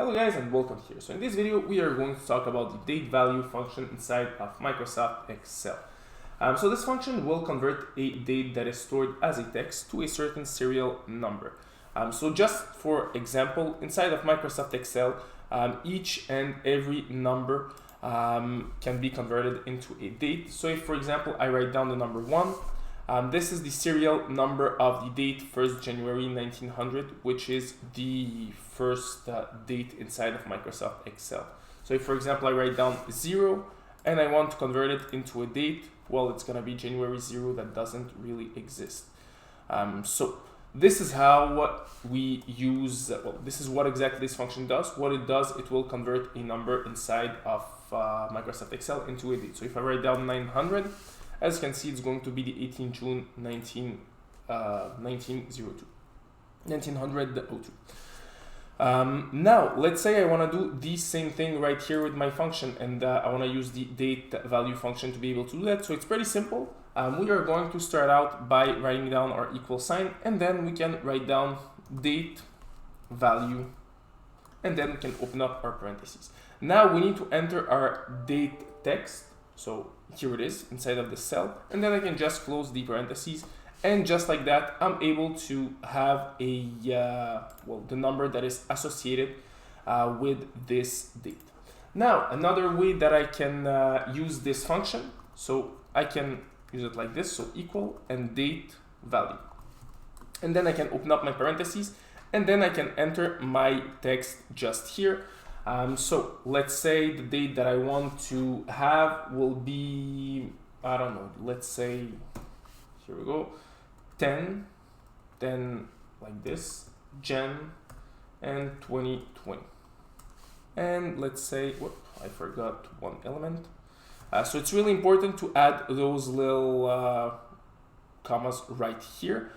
Hello guys and welcome here. So in this video we are going to talk about the date value function inside of Microsoft Excel. So this function will convert a date that is stored as a text to a certain serial number. So just for example, inside of Microsoft Excel, each and every number can be converted into a date. So if for example I write down the number 1, this is the serial number of the date 1st January 1900, which is the first date inside of Microsoft Excel. So if for example I write down 0 and I want to convert it into a date, well, it's going to be January 0. That doesn't really exist. So this is how we use, this is what exactly this function does. What it does, it will convert a number inside of Microsoft Excel into a date. So if I write down 900, as you can see, it's going to be the 18 June 1902. Now, let's say I want to do the same thing right here with my function, and I want to use the date value function to be able to do that. So it's pretty simple. We are going to start out by writing down our equal sign, and then we can write down date value, and then we can open up our parentheses. Now we need to enter our date text. So here it is inside of the cell, and then I can just close the parentheses, and just like that I'm able to have a the number that is associated with this date. Now another way that I can use this function, so I can use it like this, so equal and date value, and then I can open up my parentheses, and then I can enter my text just here. So let's say the date that I want to have will be, I don't know, let's say, here we go, 10, then like this, Jan, and 2020. And let's say, whoop, I forgot one element. So it's really important to add those little commas right here.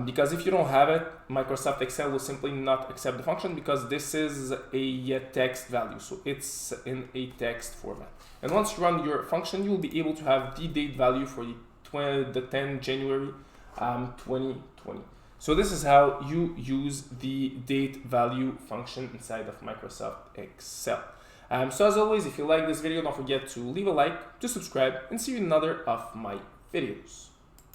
Because if you don't have it, Microsoft Excel will simply not accept the function, because this is a text value, so it's in a text format. And once you run your function, you will be able to have the date value for the 10 January 2020. So this is how you use the date value function inside of Microsoft Excel. So as always, if you like this video, don't forget to leave a like, to subscribe, and see you in another of my videos.